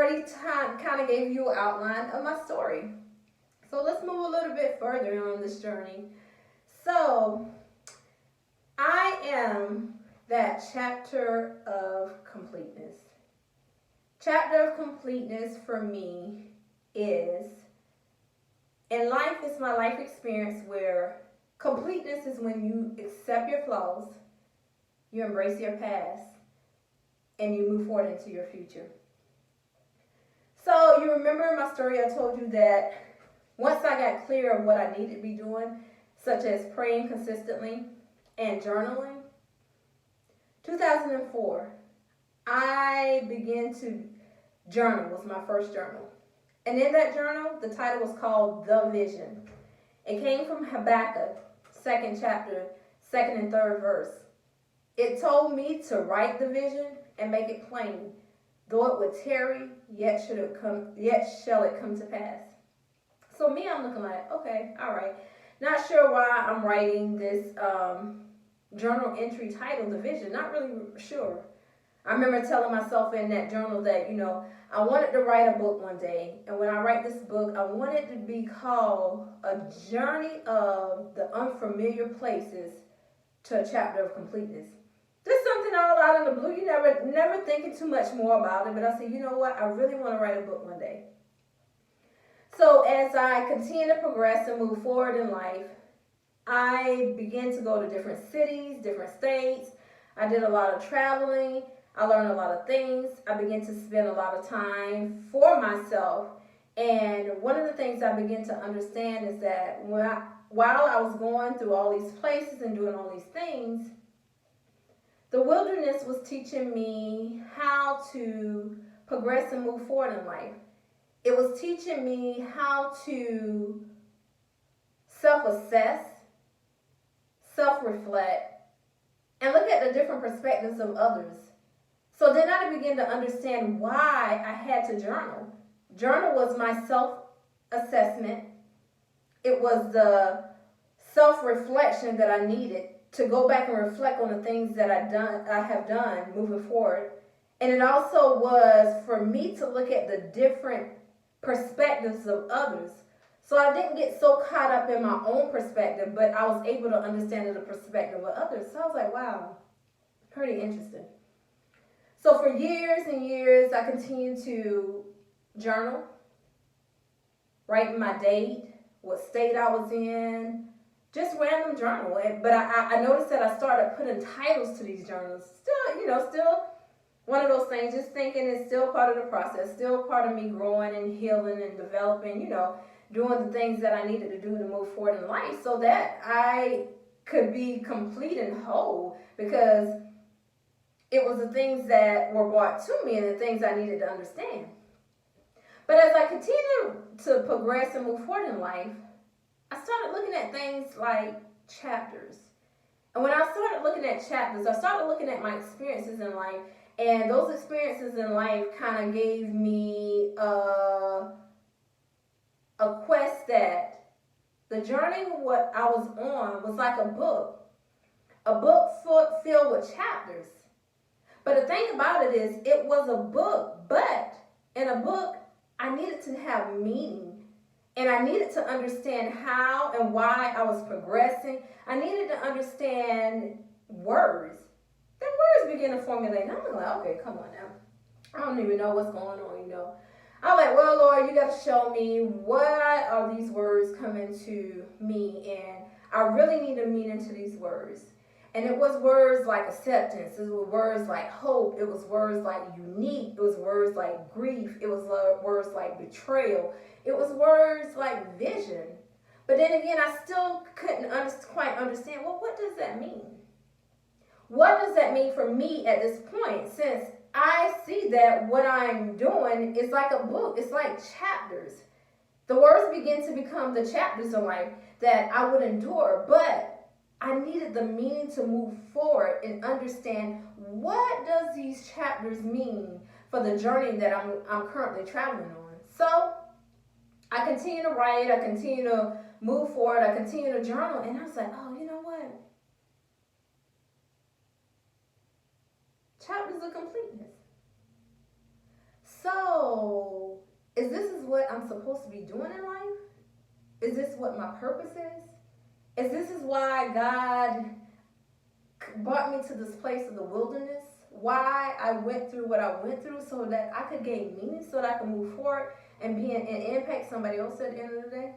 already kind of gave you an outline of my story. So let's move a little bit further on this journey. So I am that chapter of completeness. Chapter of completeness for me is, in life, it's my life experience where completeness is when you accept your flaws, you embrace your past, and you move forward into your future. So you remember in my story I told you that once I got clear of what I needed to be doing, such as praying consistently and journaling, 2004, I began to journal, was my first journal. And in that journal, the title was called The Vision. It came from Habakkuk, 2nd chapter, 2nd and 3rd verse. It told me to write the vision and make it plain. Though it would tarry, yet shall it come to pass. So me, I'm looking like, okay, all right. Not sure why I'm writing this journal entry titled The Vision. Not really sure. I remember telling myself in that journal that, I wanted to write a book one day. And when I write this book, I want it to be called A Journey of the Unfamiliar Places to a Chapter of Completeness. Just something all out of the blue. You never thinking too much more about it. But I said, you know what? I really want to write a book one day. So as I continue to progress and move forward in life, I began to go to different cities, different states. I did a lot of traveling. I learned a lot of things. I began to spend a lot of time for myself. And one of the things I began to understand is that while I was going through all these places and doing all these things, the wilderness was teaching me how to progress and move forward in life. It was teaching me how to self-assess, self-reflect, and look at the different perspectives of others. So then I began to understand why I had to journal. Journal was my self-assessment. It was the self-reflection that I needed to go back and reflect on the things that I have done moving forward. And it also was for me to look at the different perspectives of others. So I didn't get so caught up in my own perspective, but I was able to understand the perspective of others. So I was like, wow, pretty interesting. So for years and years, I continued to journal, write my date, what state I was in, just random journal. But I noticed that I started putting titles to these journals. Still one of those things, just thinking it's still part of the process, still part of me growing and healing and developing, doing the things that I needed to do to move forward in life so that I could be complete and whole, because it was the things that were brought to me and the things I needed to understand. But as I continued to progress and move forward in life, I started looking at things like chapters. And when I started looking at chapters, I started looking at my experiences in life. And those experiences in life kind of gave me a quest that the journey what I was on was like a book filled with chapters. But the thing about it is, it was a book, but in a book, I needed to have meaning. And I needed to understand how and why I was progressing. I needed to understand words. Then words began to formulate. And I'm like, okay, come on now. I don't even know what's going on, I'm like, well, Lord, you got to show me why are these words coming to me. And I really need a meaning to these words. And it was words like acceptance. It was words like hope. It was words like unique. It was words like grief. It was words like betrayal. It was words like vision. But then again, I still couldn't quite understand, well, what does that mean? What does that mean for me at this point? Since I see that what I'm doing is like a book. It's like chapters. The words begin to become the chapters of life that I would endure. But I needed the meaning to move forward and understand, what does these chapters mean for the journey that I'm currently traveling on. So I continue to write, I continue to move forward, I continue to journal, and I was like, oh, you know what? Chapters of completeness. So, is what I'm supposed to be doing in life? Is this what my purpose is? This is why God brought me to this place of the wilderness? Why I went through what I went through so that I could gain meaning, so that I could move forward and and impact somebody else at the end of the day?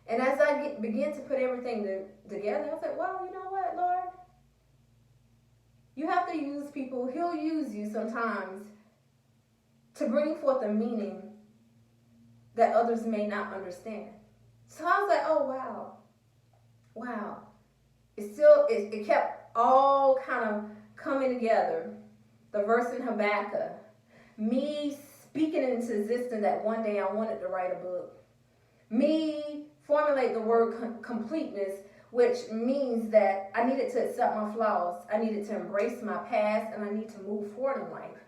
And as I began to put everything together, I was like, well, you know what, Lord? You have to use people. He'll use you sometimes to bring forth a meaning that others may not understand. So I was like, oh, wow. It kept all kind of coming together. The verse in Habakkuk, me speaking into existence that one day I wanted to write a book. Me formulate the word completeness, which means that I needed to accept my flaws. I needed to embrace my past, and I need to move forward in life.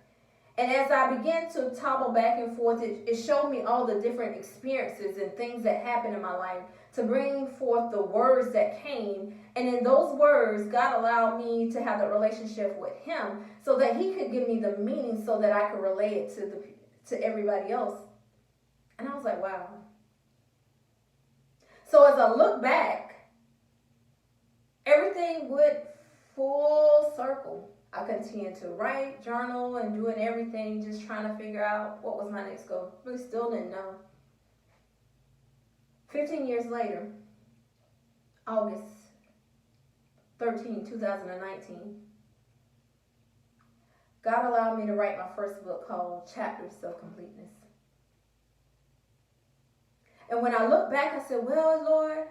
And as I began to toggle back and forth, it showed me all the different experiences and things that happened in my life to bring forth the words that came. And in those words, God allowed me to have that relationship with Him so that He could give me the meaning so that I could relate it to everybody else. And I was like, wow. So as I look back, everything went full circle. I continued to write, journal, and doing everything, just trying to figure out what was my next goal. Really still didn't know. 15 years later, August 13, 2019, God allowed me to write my first book called Chapters of Completeness. And when I look back, I said, well, Lord,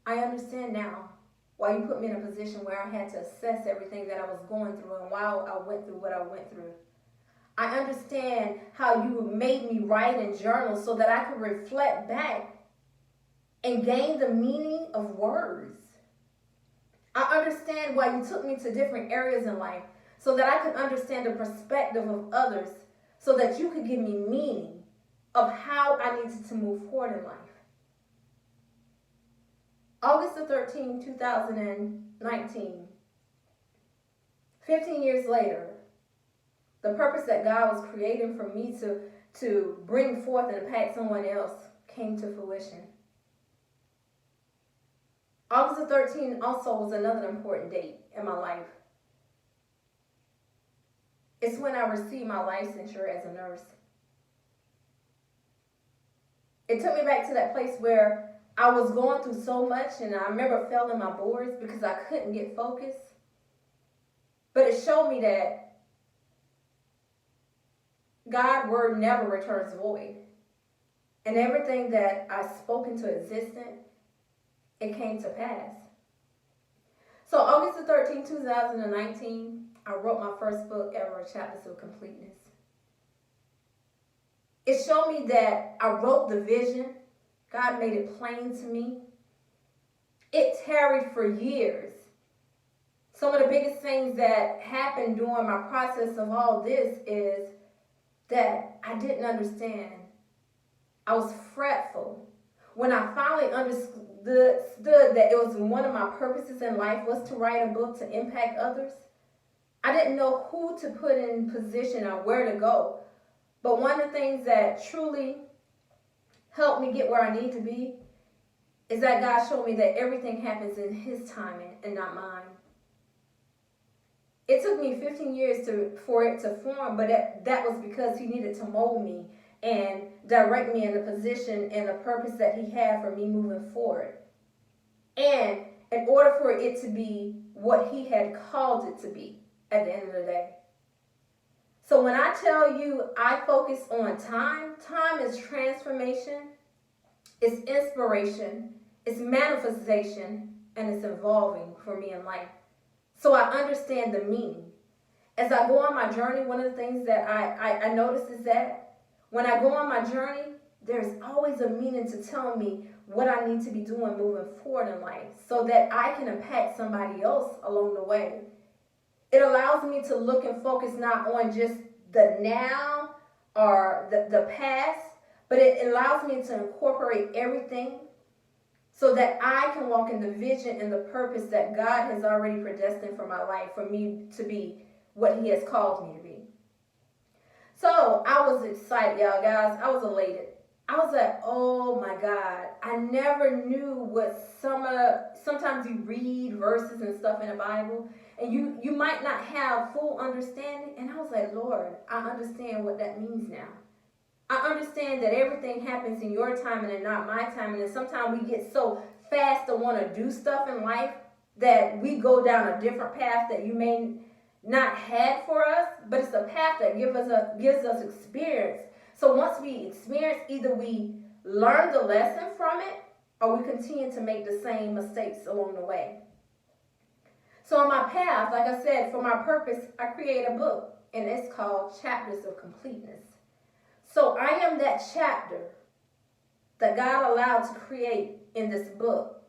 I understand now why you put me in a position where I had to assess everything that I was going through and why I went through what I went through. I understand how you made me write and journal so that I could reflect back and gain the meaning of words. I understand why you took me to different areas in life so that I could understand the perspective of others so that you could give me meaning of how I needed to move forward in life. August the 13th, 2019, 15 years later, the purpose that God was creating for me to bring forth and impact someone else came to fruition. August the 13th also was another important date in my life. It's when I received my licensure as a nurse. It took me back to that place where I was going through so much, and I remember failing my boards because I couldn't get focused. But it showed me that God's word never returns void. And everything that I spoke into existence, it came to pass. So August the 13th, 2019, I wrote my first book ever, Chapters of Completeness. It showed me that I wrote the vision. God made it plain to me. It tarried for years. Some of the biggest things that happened during my process of all this is that I didn't understand. I was fretful. When I finally understood that it was one of my purposes in life was to write a book to impact others, I didn't know who to put in position or where to go. But one of the things that truly helped me get where I need to be is that God showed me that everything happens in His timing and not mine. It took me 15 years for it to form, but that was because He needed to mold me and direct me in the position and the purpose that He had for me moving forward. And in order for it to be what He had called it to be at the end of the day. So when I tell you I focus on time is transformation, it's inspiration, it's manifestation, and it's evolving for me in life. So I understand the meaning. As I go on my journey, one of the things that I notice is that when I go on my journey, there's always a meaning to tell me what I need to be doing moving forward in life so that I can impact somebody else along the way. It allows me to look and focus not on just the now or the past, but it allows me to incorporate everything so that I can walk in the vision and the purpose that God has already predestined for my life, for me to be what He has called me to be. So I was excited, y'all guys. I was elated. I was like, oh my God. I never knew what sometimes you read verses and stuff in the Bible and you might not have full understanding. And I was like, Lord, I understand what that means now. I understand that everything happens in your time and not my time. And then sometimes we get so fast to want to do stuff in life that we go down a different path that you may not had for us, but it's a path that gives us experience. So once we experience, either we learn the lesson from it or we continue to make the same mistakes along the way. So on my path, like I said, for my purpose, I create a book, and it's called Chapters of Completeness. So I am that chapter that God allowed to create in this book.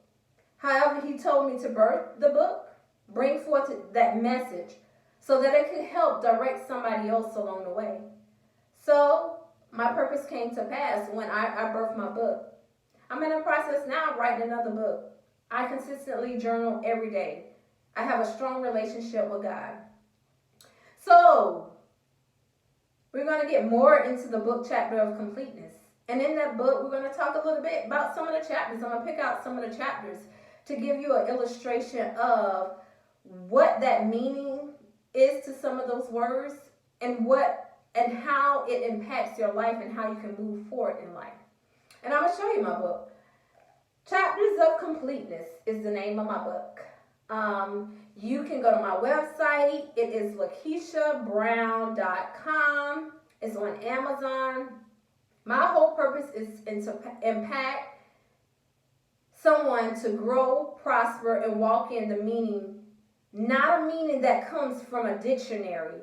However, he told me to birth the book, bring forth that message so that it could help direct somebody else along the way. So my purpose came to pass when I birthed my book. I'm in the process now of writing another book. I consistently journal every day. I have a strong relationship with God. So we're going to get more into the book Chapter of Completeness. And in that book, we're going to talk a little bit about some of the chapters. I'm going to pick out some of the chapters to give you an illustration of what that meaning is to some of those words and how it impacts your life and how you can move forward in life. And I'm going to show you my book. Chapters of Completeness is the name of my book. You can go to my website. It is LakeishaBrown.com. It's on Amazon. My whole purpose is to impact someone to grow, prosper, and walk in the meaning, not a meaning that comes from a dictionary,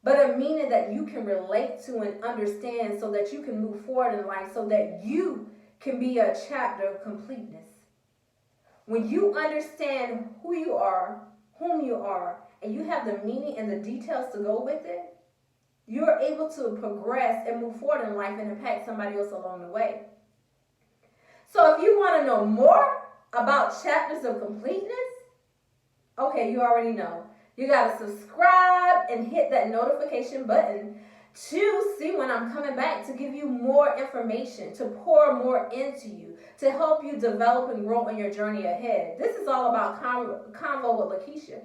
but a meaning that you can relate to and understand so that you can move forward in life, so that you can be a chapter of completeness. When you understand who you are, whom you are, and you have the meaning and the details to go with it, you're able to progress and move forward in life and impact somebody else along the way. So if you want to know more about Chapters of Completeness, okay, you already know. You got to subscribe and hit that notification button to see when I'm coming back to give you more information, to pour more into you, to help you develop and grow on your journey ahead. This is all about Convo with Lakeisha.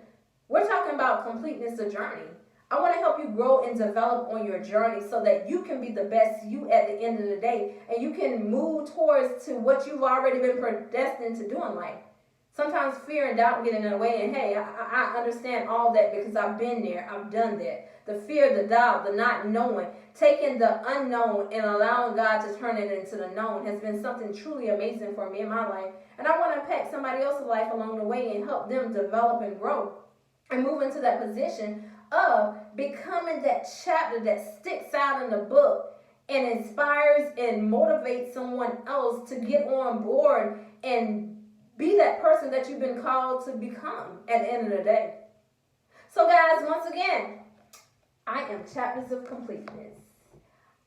We're talking about completeness of journey. I want to help you grow and develop on your journey so that you can be the best you at the end of the day, and you can move towards to what you've already been predestined to do in life. Sometimes fear and doubt get in the way, and hey, I understand all that because I've been there, I've done that. The fear, the doubt, the not knowing, taking the unknown and allowing God to turn it into the known has been something truly amazing for me in my life. And I want to impact somebody else's life along the way and help them develop and grow and move into that position of becoming that chapter that sticks out in the book and inspires and motivates someone else to get on board and be that person that you've been called to become at the end of the day. So guys, once again, I am Chapters of Completeness.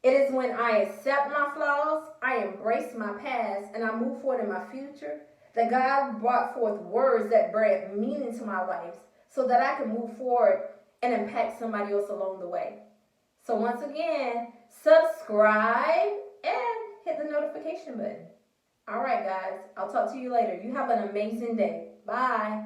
It is when I accept my flaws, I embrace my past, and I move forward in my future, that God brought forth words that bring meaning to my life so that I can move forward and impact somebody else along the way. So once again, subscribe and hit the notification button. All right, guys. I'll talk to you later. You have an amazing day. Bye.